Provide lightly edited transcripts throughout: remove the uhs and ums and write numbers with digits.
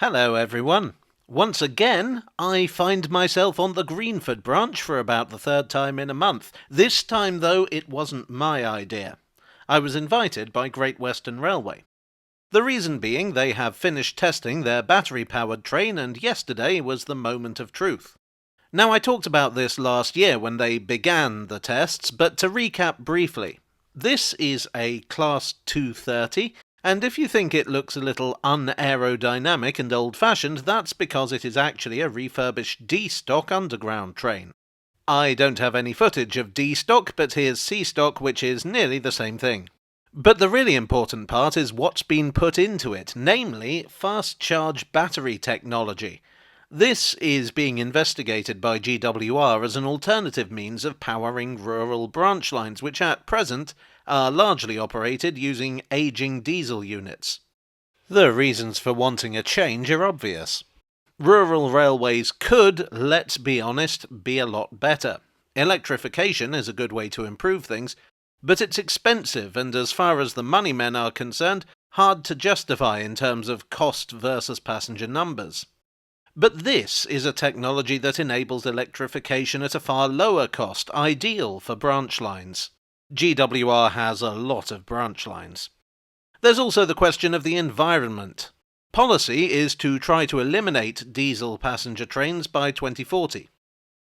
Hello everyone. Once again, I find myself on the Greenford branch for about the third time in a month. This time, though, it wasn't my idea. I was invited by Great Western Railway. The reason being they have finished testing their battery-powered train, and yesterday was the moment of truth. Now, I talked about this last year when they began the tests, but to recap briefly, this is a Class 230, and if you think it looks a little unaerodynamic and old-fashioned, that's because it is actually a refurbished D-stock underground train. I don't have any footage of D-stock, but here's C-stock, which is nearly the same thing. But the really important part is what's been put into it, namely fast charge battery technology. This is being investigated by GWR as an alternative means of powering rural branch lines, which at present are largely operated using aging diesel units. The reasons for wanting a change are obvious. Rural railways could, let's be honest, be a lot better. Electrification is a good way to improve things, but it's expensive and, as far as the money men are concerned, hard to justify in terms of cost versus passenger numbers. But this is a technology that enables electrification at a far lower cost, ideal for branch lines. GWR has a lot of branch lines. There's also the question of the environment. Policy is to try to eliminate diesel passenger trains by 2040.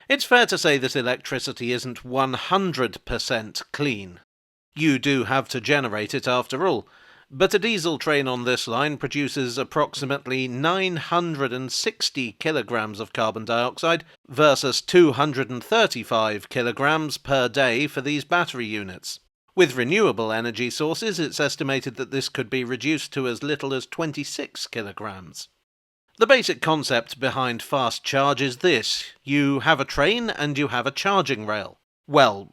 It's fair to say that electricity isn't 100% clean. You do have to generate it after all, but a diesel train on this line produces approximately 960 kilograms of carbon dioxide versus 235 kilograms per day for these battery units. With renewable energy sources, it's estimated that this could be reduced to as little as 26 kilograms. The basic concept behind fast charge is this: you have a train and you have a charging rail. Well,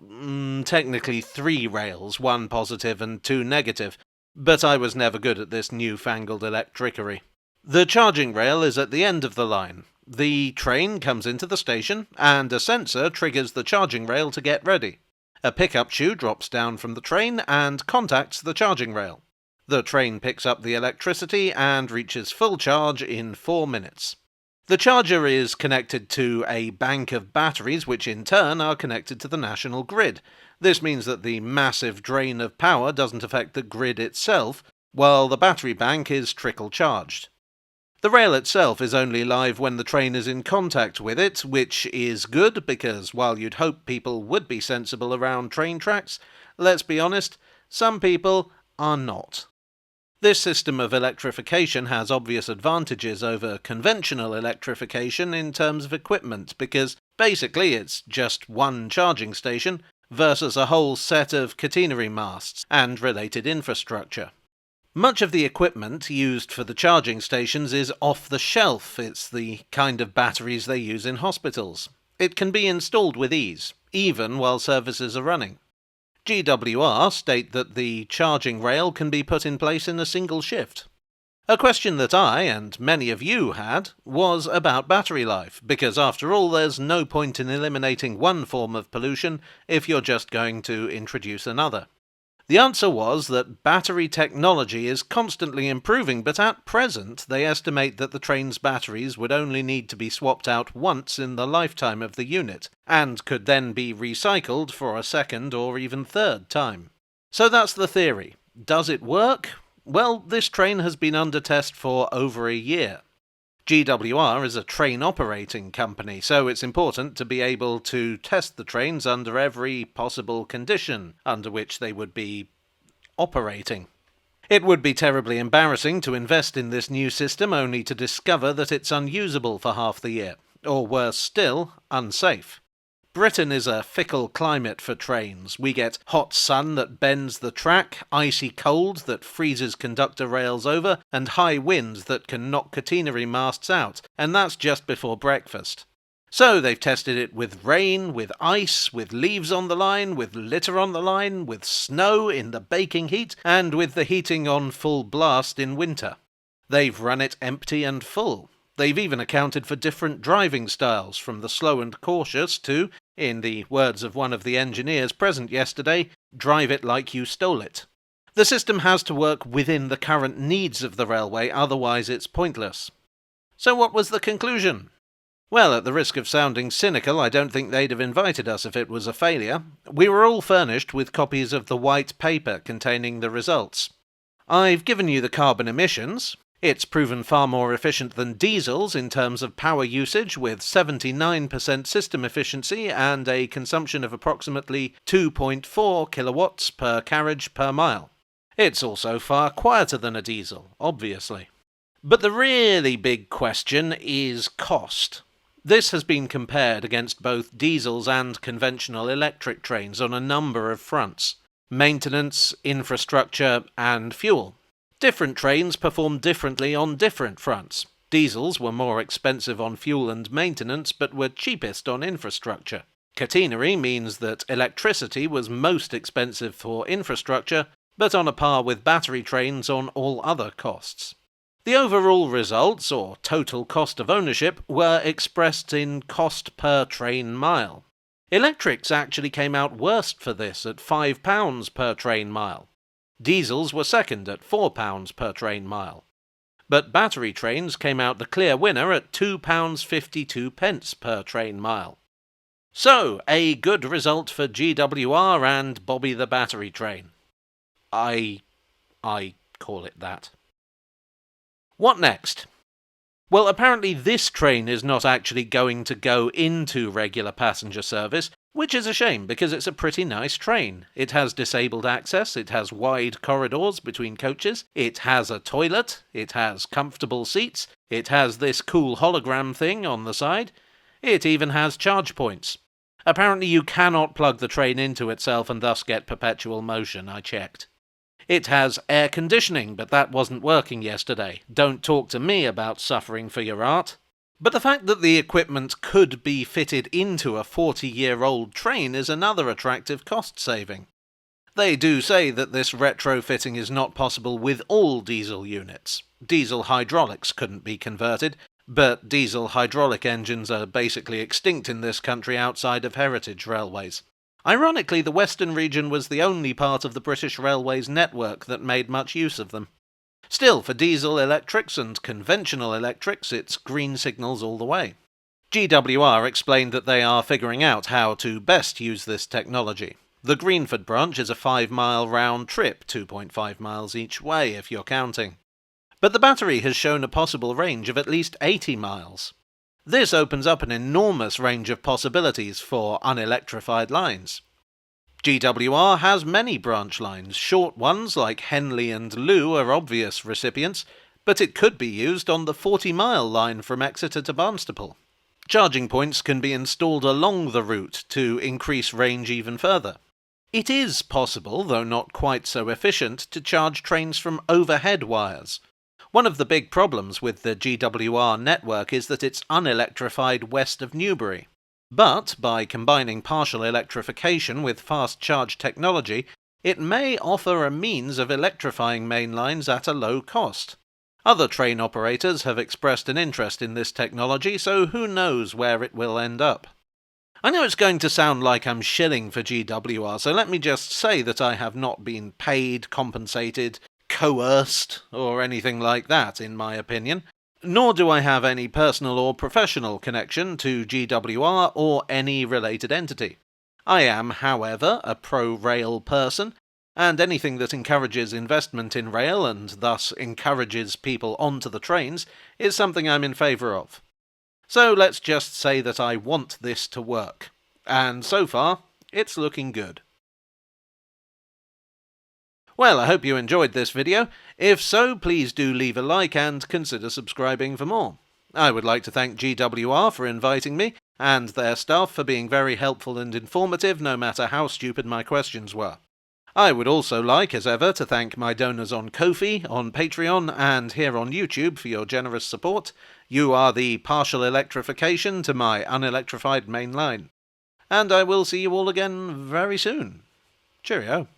technically 3 rails, 1 positive and 2 negative, but I was never good at this newfangled electricery. The charging rail is at the end of the line. The train comes into the station, and a sensor triggers the charging rail to get ready. A pickup shoe drops down from the train and contacts the charging rail. The train picks up the electricity and reaches full charge in 4 minutes. The charger is connected to a bank of batteries, which in turn are connected to the national grid. This means that the massive drain of power doesn't affect the grid itself, while the battery bank is trickle-charged. The rail itself is only live when the train is in contact with it, which is good because while you'd hope people would be sensible around train tracks, let's be honest, some people are not. This system of electrification has obvious advantages over conventional electrification in terms of equipment, because basically it's just one charging station versus a whole set of catenary masts and related infrastructure. Much of the equipment used for the charging stations is off the shelf. It's the kind of batteries they use in hospitals. It can be installed with ease, even while services are running. GWR state that the charging rail can be put in place in a single shift. A question that I, and many of you had, was about battery life, because after all there's no point in eliminating one form of pollution if you're just going to introduce another. The answer was that battery technology is constantly improving, but at present they estimate that the train's batteries would only need to be swapped out once in the lifetime of the unit, and could then be recycled for a second or even third time. So that's the theory. Does it work? Well, this train has been under test for over a year. GWR is a train operating company, so it's important to be able to test the trains under every possible condition under which they would be operating. It would be terribly embarrassing to invest in this new system only to discover that it's unusable for half the year, or worse still, unsafe. Britain is a fickle climate for trains. We get hot sun that bends the track, icy cold that freezes conductor rails over, and high winds that can knock catenary masts out, and that's just before breakfast. So they've tested it with rain, with ice, with leaves on the line, with litter on the line, with snow in the baking heat, and with the heating on full blast in winter. They've run it empty and full. They've even accounted for different driving styles, from the slow and cautious to, in the words of one of the engineers present yesterday, drive it like you stole it. The system has to work within the current needs of the railway, otherwise it's pointless. So what was the conclusion? Well, at the risk of sounding cynical, I don't think they'd have invited us if it was a failure. We were all furnished with copies of the white paper containing the results. I've given you the carbon emissions. It's proven far more efficient than diesels in terms of power usage, with 79% system efficiency and a consumption of approximately 2.4 kilowatts per carriage per mile. It's also far quieter than a diesel, obviously. But the really big question is cost. This has been compared against both diesels and conventional electric trains on a number of fronts: maintenance, infrastructure, and fuel. Different trains performed differently on different fronts. Diesels were more expensive on fuel and maintenance, but were cheapest on infrastructure. Catenary means that electricity was most expensive for infrastructure, but on a par with battery trains on all other costs. The overall results, or total cost of ownership, were expressed in cost per train mile. Electrics actually came out worst for this at £5 per train mile. Diesels were second at £4 per train mile. But battery trains came out the clear winner at £2.52 per train mile. So, a good result for GWR and Bobby the Battery Train. I call it that. What next? Well, apparently this train is not actually going to go into regular passenger service, which is a shame because it's a pretty nice train. It has disabled access, it has wide corridors between coaches, it has a toilet, it has comfortable seats, it has this cool hologram thing on the side, it even has charge points. Apparently you cannot plug the train into itself and thus get perpetual motion, I checked. It has air conditioning, but that wasn't working yesterday. Don't talk to me about suffering for your art. But the fact that the equipment could be fitted into a 40-year-old train is another attractive cost saving. They do say that this retrofitting is not possible with all diesel units. Diesel hydraulics couldn't be converted, but diesel hydraulic engines are basically extinct in this country outside of heritage railways. Ironically, the Western region was the only part of the British Railways network that made much use of them. Still, for diesel electrics and conventional electrics, it's green signals all the way. GWR explained that they are figuring out how to best use this technology. The Greenford branch is a 5-mile round trip, 2.5 miles each way if you're counting. But the battery has shown a possible range of at least 80 miles. This opens up an enormous range of possibilities for unelectrified lines. GWR has many branch lines. Short ones like Henley and Loo are obvious recipients, but it could be used on the 40-mile line from Exeter to Barnstaple. Charging points can be installed along the route to increase range even further. It is possible, though not quite so efficient, to charge trains from overhead wires. One of the big problems with the GWR network is that it's unelectrified west of Newbury. But by combining partial electrification with fast charge technology, it may offer a means of electrifying main lines at a low cost. Other train operators have expressed an interest in this technology, so who knows where it will end up. I know it's going to sound like I'm shilling for GWR, so let me just say that I have not been paid, compensated, coerced, or anything like that, in my opinion. Nor do I have any personal or professional connection to GWR or any related entity. I am, however, a pro-rail person, and anything that encourages investment in rail and thus encourages people onto the trains is something I'm in favour of. So let's just say that I want this to work. And so far, it's looking good. Well, I hope you enjoyed this video. If so, please do leave a like and consider subscribing for more. I would like to thank GWR for inviting me, and their staff for being very helpful and informative no matter how stupid my questions were. I would also like, as ever, to thank my donors on Ko-fi, on Patreon, and here on YouTube for your generous support. You are the partial electrification to my unelectrified main line. And I will see you all again very soon. Cheerio.